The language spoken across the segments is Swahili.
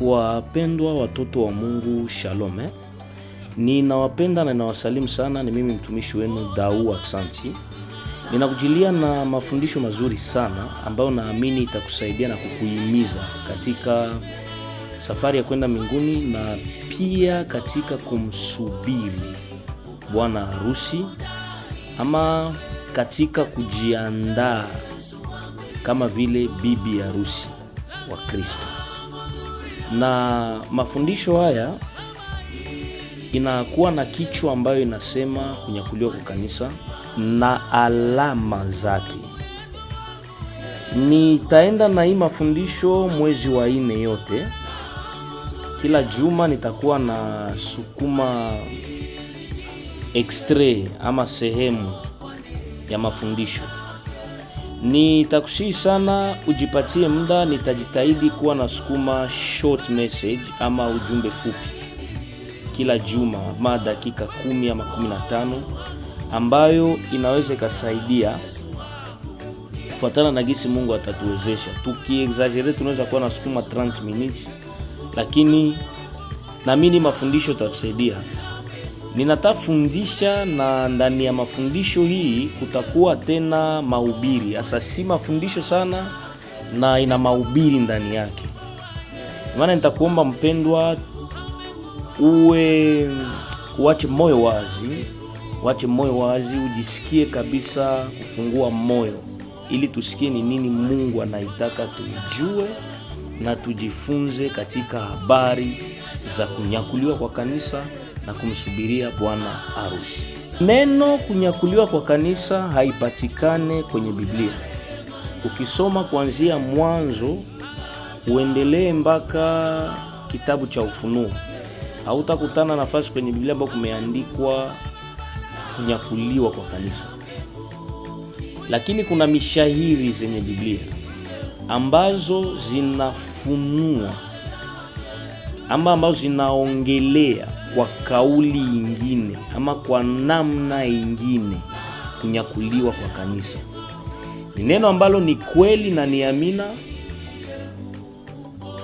Wapendwa watoto wa Mungu, shalom. Ninawapenda na ninawasalimu sana. Ni mimi mtumishi wenu Dau Aksanti. Ninakujilia na mafundisho mazuri sana ambayo naamini itakusaidia na kukuhimiza katika safari ya kwenda mbinguni na pia katika kumsubiri bwana harusi ama katika kujiandaa kama vile bibi harusi wa Kristo. Na mafundisho haya inakuwa na kichwa ambayo inasema kunyakuliwa kwa kanisa na alama zake. Nitaenda na hii mafundisho mwezi wa 4 yote. Kila juma nitakuwa na sukuma extrait ama sehemu ya mafundisho. Nitakusihi sana ujipatie muda. Nitajitahidi kuwa na sukuma short message ama ujumbe fupi kila juma, ma dakika 10 ama 15, ambayo inaweza ikasaidia kufuatana na gisi Mungu atatuwezesha. Tukiexaggerate tunaweza kuwa na sukuma 30 minutes, lakini naamini mafundisho tatusaidia. Ninatafundisha na ndani ya mafundisho hii kutakuwa tena mahubiri. Hasa si mafundisho sana na ina mahubiri ndani yake. Maana nitakuomba mpendwa, uache moyo wazi, ujisikie kabisa kufungua moyo ili tusikie ni nini Mungu anaitaka tujue na tujifunze katika habari za kunyakuliwa kwa kanisa na kumsubiria bwana harusi. Neno kunyakuliwa kwa kanisa haipatikane kwenye Biblia. Ukisoma kuanzia Mwanzo uendelee mpaka kitabu cha Ufunuo, hautakutana nafasi kwenye Biblia ambapo kumeandikwa kunyakuliwa kwa kanisa. Lakini kuna mishahiri zenye Biblia ambazo zinafunua ama ambazo zinaongelea kwa kauli ingine ama kwa namna ingine kunyakuliwa kwa kanisa. Ni neno ambalo ni kweli na ni amina,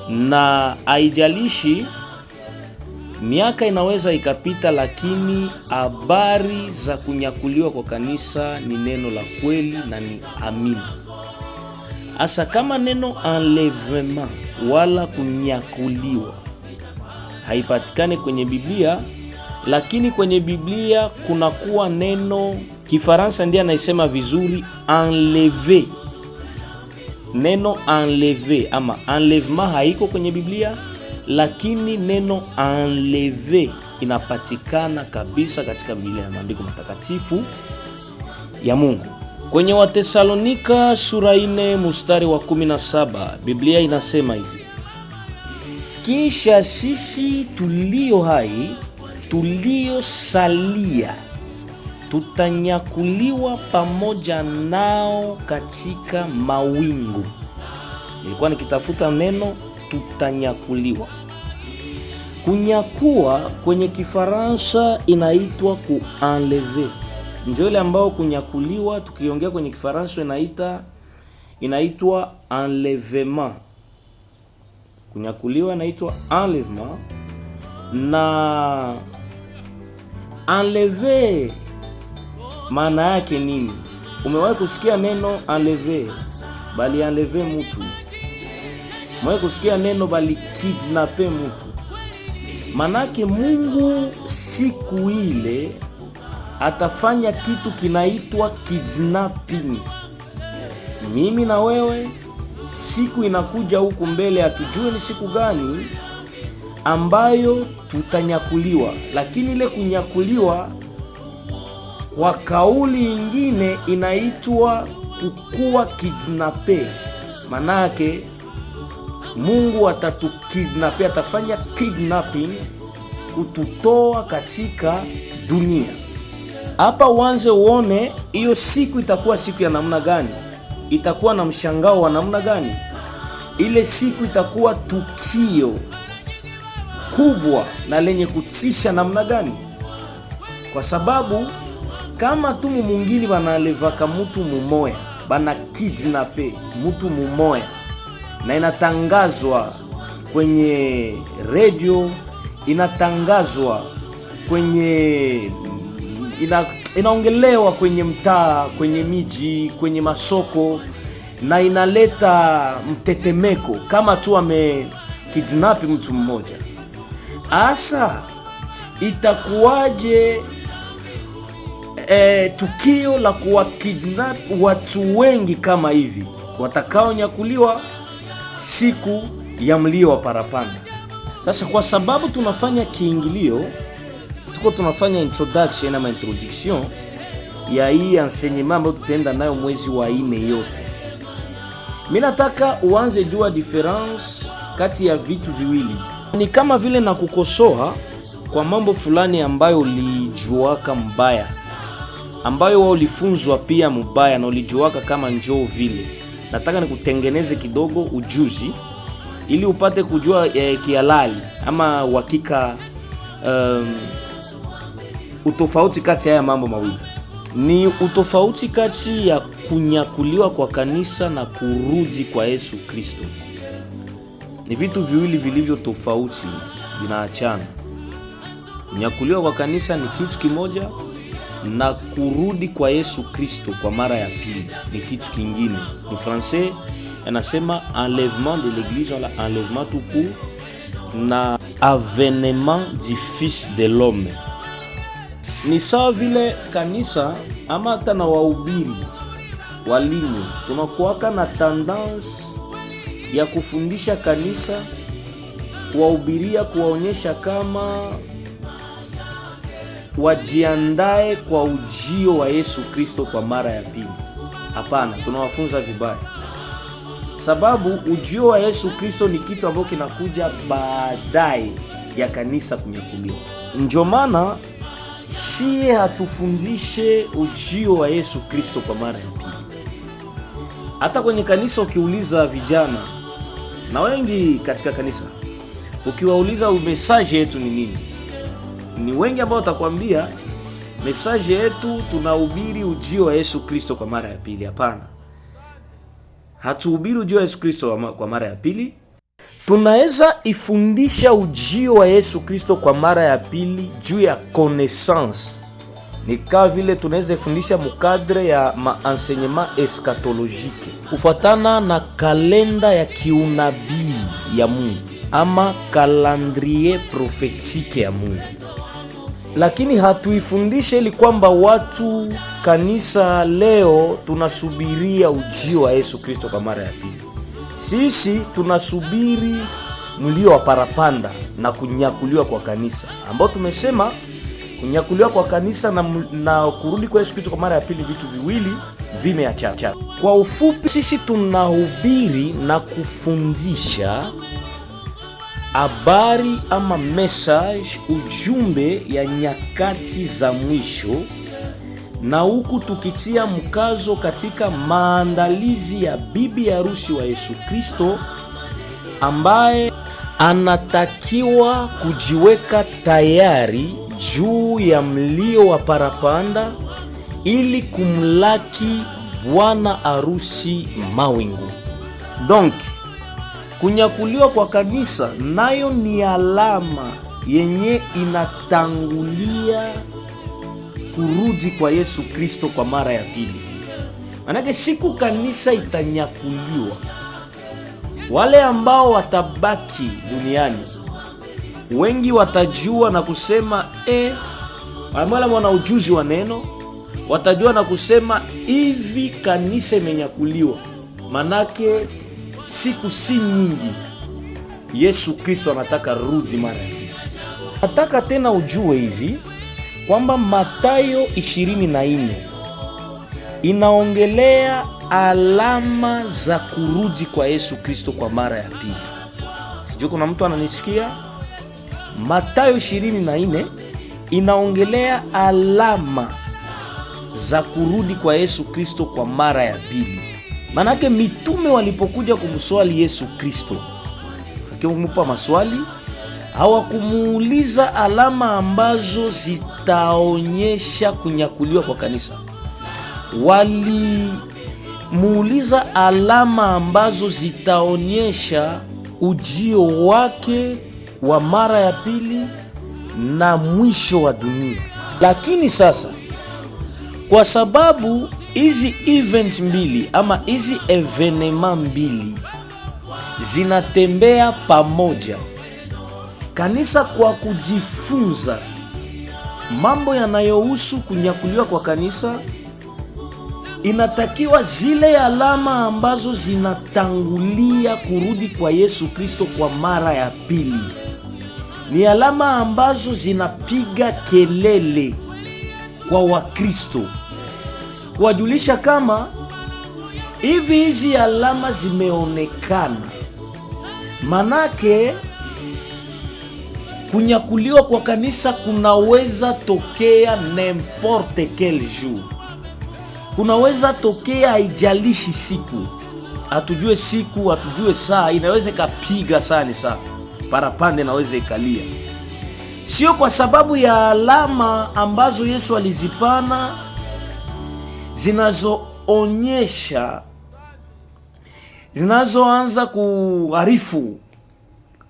na haijalishi miaka inaweza ikapita, lakini habari za kunyakuliwa kwa kanisa ni neno la kweli na ni amina. Asa kama neno enlèvement wala kunyakuliwa haipatikane kwenye Biblia, lakini kwenye Biblia kunakuwa neno, Kifaransa ndiye anaisema vizuri, enlever. Neno enlever ama enlèvement haiko kwenye Biblia, lakini neno enlever inapatikana kabisa katika Biblia, maandiko matakatifu ya Mungu. Kwenye Watesalonika sura 4 mstari wa 17, Biblia inasema hivi: kisha sisi tulio hai tuliosalia tutanyakuliwa pamoja nao katika mawingu. Nilikuwa nikitafuta neno tutanyakuliwa. Kunyakua kwenye Kifaransa inaitwa ku-enlever. Ndio ile ambao kunyakuliwa tukiongea kwenye Kifaransa inaitwa enlèvement. Kunyakuliwa inaitwa enlèvement. Na enlever maana yake nini? Umewahi kusikia neno enlever? Bali enlever mtu. Umewahi kusikia neno bali kidnapper mtu? Manake Mungu siku ile atafanya kitu kinaitwa kidnapping. Mimi na wewe siku inakuja huku mbele, hatujui ni siku gani ambayo tutanyakuliwa, lakini ile kunyakuliwa kwa kauli nyingine inaitwa kukua kidnapper. Manake Mungu atatukidnapper, atafanya kidnapping kututoa katika dunia. Hapa uanze uone hiyo siku itakuwa siku ya namna gani, itakuwa na mshangao wa namna gani. Ile siku itakuwa tukio kubwa na lenye kutisha namna gani, kwa sababu kama tu mwingine banalevaka mtu mumoya, bana kidnape mtu mumoya, na inatangazwa kwenye radio, inatangazwa kwenye inaongelewa kwenye mtaa, kwenye miji, kwenye masoko, na inaleta mtetemeko kama tu amekidnap mtu mmoja. Asa itakuwaje tukio la kuwakidnap watu wengi kama hivi watakaonyakuliwa siku ya mlio wa parapanda? Sasa kwa sababu tunafanya kiingilio, tunafanya introduction ama introduction ya hii enseignement ambayo tutaenda nayo mwezi wa 4 yote. Mimi nataka uanze jua difference kati ya vitu viwili. Ni kama vile na kukosoa kwa mambo fulani ambayo ulijuaka mbaya, ambayo wao ulifunzwa pia mbaya na ulijuaka kama njoo vile. Nataka nikutengeneze kidogo ujuzi ili upate kujua kihalali ama uhakika utofauti kati ya mambo mawili. Ni utofauti kati ya kunyakuliwa kwa kanisa na kurudi kwa Yesu Kristo. Ni vitu viwili vilivyo tofauti, vinaachana. Kunyakuliwa kwa kanisa ni kitu kimoja, na kurudi kwa Yesu Kristo kwa mara ya pili ni kitu kingine. En français anasema enlèvement de l'église, wala enlèvement tout court, na avènement du fils de l'homme. Ni sawa vile kanisa ama hata na wahubiri, walimu, tunakuwaka na tendance ya kufundisha kanisa, kuwahubiria, kuwaonyesha kama wajiandae kwa ujio wa Yesu Kristo kwa mara ya pili. Hapana, tunawafunza vibaya. Sababu ujio wa Yesu Kristo ni kitu ambacho kinakuja baadaye ya kanisa kunyakuliwa. Ndio maana si hatufundishe ujio wa Yesu Kristo kwa mara ya pili. Hata kwenye kanisa ukiuliza vijana na wengi katika kanisa, ukiwauliza message yetu ni nini, ni wengi ambao watakwambia message yetu tunahubiri ujio wa Yesu Kristo kwa mara ya pili. Hapana, hatuhubiri ujio wa Yesu Kristo kwa mara ya pili. Tunaweza ifundisha ujio wa Yesu Kristo kwa mara ya pili juu ya connaissance. Ni kama vile tunaweza ifundisha mukadre ya enseignement eschatologique kufuatana na kalenda ya kiunabii ya Mungu ama calendrier prophétique ya Mungu. Lakini hatuifundishe ili kwamba watu kanisa leo tunasubiria ujio wa Yesu Kristo kwa mara ya pili. Sisi tunasubiri mlio wa parapanda na kunyakuliwa kwa kanisa, ambao tumesema kunyakuliwa kwa kanisa na kurudi kwa Yesu Kristo kwa mara ya pili vitu viwili vimeachana. Kwa ufupi, sisi tunahubiri na kufundisha habari ama message, ujumbe ya nyakati za mwisho, na huku tukitia mkazo katika maandalizi ya bibi harusi wa Yesu Kristo ambaye anatakiwa kujiweka tayari juu ya mlio wa parapanda ili kumlaki bwana harusi mawingu. Donc kunyakuliwa kwa kanisa nayo ni alama yenye inatangulia kurudi kwa Yesu Kristo kwa mara ya pili. Manake siku kanisa itanyakuliwa, wale ambao watabaki duniani wengi watajua na kusema wale wana ujuzi wa neno watajua na kusema hivi kanisa imenyakuliwa. Manake siku si nyingi Yesu Kristo anataka rudi mara ya pili. Nataka tena ujue hivi kwamba Mathayo 24 inaongelea alama za kurudi kwa Yesu Kristo kwa mara ya pili. Sijui kuna mtu ananisikia? Mathayo 24 inaongelea alama za kurudi kwa Yesu Kristo kwa mara ya pili. Manake mitume walipokuja kumswali Yesu Kristo, akimupa maswali, hawakumuuliza alama ambazo zitaonyesha kunyakuliwa kwa kanisa. Walimuuliza alama ambazo zitaonyesha ujio wake wa mara ya pili na mwisho wa dunia. Lakini sasa kwa sababu hizi event mbili ama hizi evenema mbili zinatembea pamoja, kanisa kwa kujifunza mambo yanayohusu kunyakuliwa kwa kanisa inatakiwa zile alama ambazo zinatangulia kurudi kwa Yesu Kristo kwa mara ya pili, ni alama ambazo zinapiga kelele kwa Wakristo, kuwajulisha kama hizi alama zimeonekana, manake kunyakuliwa kwa kanisa kunaweza tokea n'importe quel jour. Kunaweza tokea, haijalishi siku, hatujue siku, hatujue saa, inaweza ikapiga sana saa parapande, inaweza ikalia. Sio kwa sababu ya alama ambazo Yesu alizipana zinazoanza kuarifu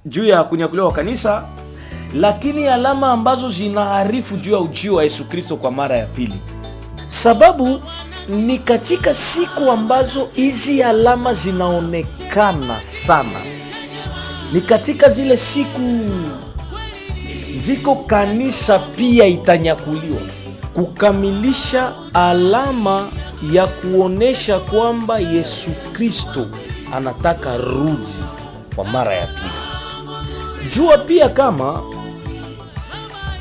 juu ya kunyakuliwa kwa kanisa, lakini alama ambazo zinaarifu juu ya ujio wa Yesu Kristo kwa mara ya pili. Sababu ni katika siku ambazo hizi alama zinaonekana sana, ni katika zile siku ndiko kanisa pia itanyakuliwa, kukamilisha alama ya kuonesha kwamba Yesu Kristo anataka rudi kwa mara ya pili. Jua pia kama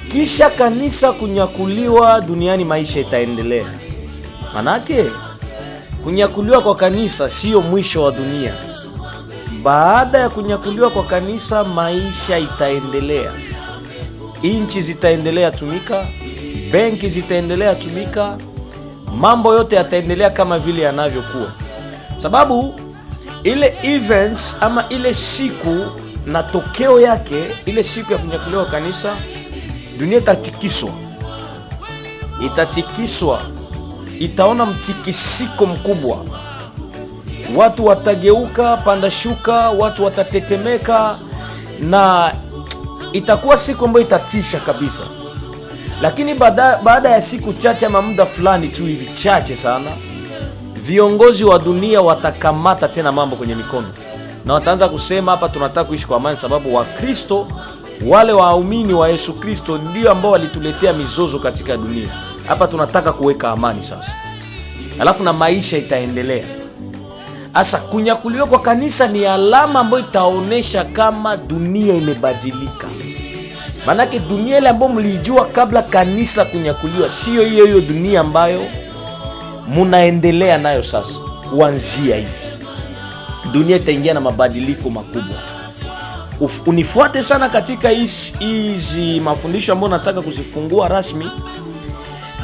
kisha kanisa kunyakuliwa duniani, maisha itaendelea. Manake kunyakuliwa kwa kanisa sio mwisho wa dunia. Baada ya kunyakuliwa kwa kanisa, maisha itaendelea. Inchi zitaendelea tumika, benki zitaendelea tumika, mambo yote yataendelea kama vile yanavyokuwa. Sababu ile events ama ile siku na tokeo yake, ile siku ya kunyakuliwa kanisa, dunia itatikiswa, itaona mtikisiko mkubwa. Watu watageuka panda shuka, watu watatetemeka, na itakuwa siku ambayo itatisha kabisa. Lakini baada ya siku chache ama muda fulani tu hivi chache sana, viongozi wa dunia watakamata tena mambo kwenye mikono na wataanza kusema, hapa tunataka kuishi kwa amani, sababu Wakristo, wale waumini wa Yesu Kristo ndio ambao walituletea mizozo katika dunia. Hapa tunataka kuweka amani sasa, alafu na maisha itaendelea. Asa kunyakuliwa kwa kanisa ni alama ambayo itaonesha kama dunia imebadilika. Manake dunia ile ambayo mlijua kabla kanisa kunyakuliwa sio hiyo dunia ambayo munaendelea nayo sasa. Kuanzia hivi dunia itaingia na mabadiliko makubwa. Unifuate sana katika hizi mafundisho ambayo nataka kuzifungua rasmi,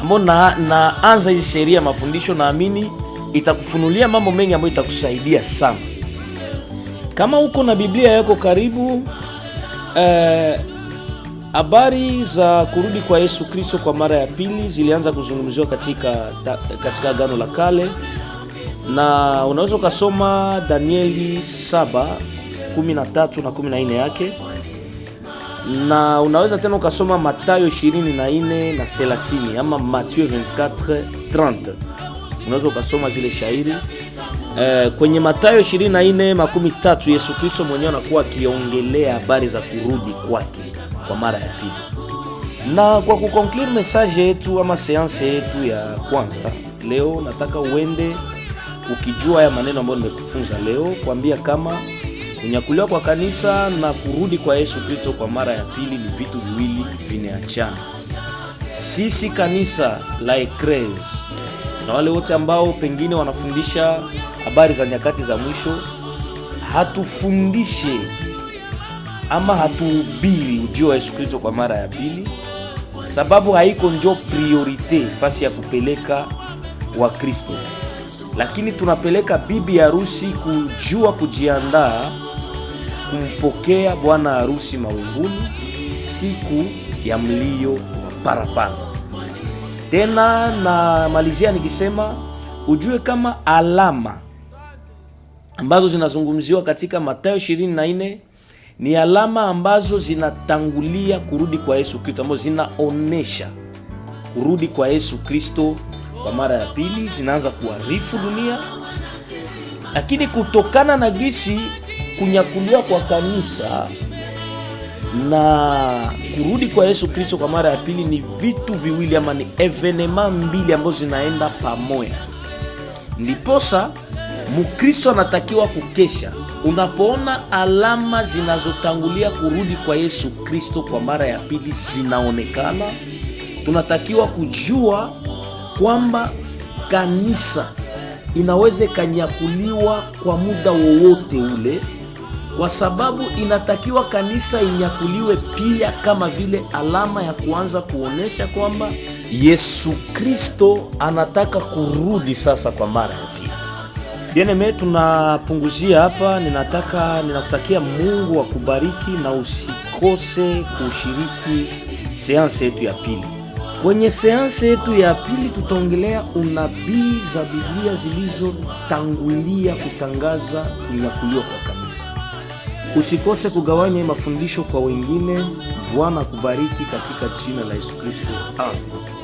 ambayo naanza hizi sheria mafundisho, naamini itakufunulia mambo mengi ambayo itakusaidia sana. Kama uko na Biblia yako karibu, habari za kurudi kwa Yesu Kristo kwa mara ya pili zilianza kuzungumziwa katika Agano la Kale, na unaweza ukasoma Danieli 7:13 na 14 yake, na unaweza tena ukasoma Mathayo 24 na 30 ama Matthieu 24:30. Unaweza ukasoma zile shairi. Kwenye Mathayo 24:13 Yesu Kristo mwenyewe anakuwa akiongelea habari za kurudi kwake kwa mara ya pili. Na kwa kuconclure message yetu ama seance yetu ya kwanza leo, nataka uende ukijua haya maneno ambayo nimekufunza leo, kuambia kama kunyakuliwa kwa kanisa na kurudi kwa Yesu Kristo kwa mara ya pili ni vitu viwili vineachana. Sisi kanisa la Ecclesia na wale wote ambao pengine wanafundisha habari za nyakati za mwisho, hatufundishe ama hatuhubiri ujio wa Yesu Kristo kwa mara ya pili, sababu haiko njo priorite fasi ya kupeleka wa Kristo. Lakini tunapeleka bibi harusi kujua kujiandaa kumpokea bwana harusi mawinguni siku ya mlio wa parapanda. Tena na malizia nikisema ujue kama ambazo zinazungumziwa katika Mathayo 24 ni alama ambazo zinatangulia kurudi kwa Yesu Kristo, ambazo zinaonesha kurudi kwa Yesu Kristo kwa mara ya pili, zinaanza kuarifu dunia. Lakini kutokana na gisi kunyakuliwa kwa kanisa na kurudi kwa Yesu Kristo kwa mara ya pili ni vitu viwili, ama ni evenema mbili ambazo zinaenda pamoja. Ndiposa Mkristo anatakiwa kukesha. Unapoona alama zinazotangulia kurudi kwa Yesu Kristo kwa mara ya pili zinaonekana, tunatakiwa kujua kwamba kanisa inaweza kanyakuliwa kwa muda wowote ule, kwa sababu inatakiwa kanisa inyakuliwe pia kama vile alama ya kuanza kuonesha kwamba Yesu Kristo anataka kurudi sasa kwa mara ya pili. Bien-aime, tunapunguzia hapa. Ninakutakia Mungu akubariki na usikose kushiriki seansi yetu ya pili. Kwenye seansi yetu ya pili tutaongelea unabii za Biblia zilizotangulia kutangaza kunyakuliwa kwa kanisa. Usikose kugawanya mafundisho kwa wengine. Bwana kubariki katika jina la Yesu Kristo. Amen.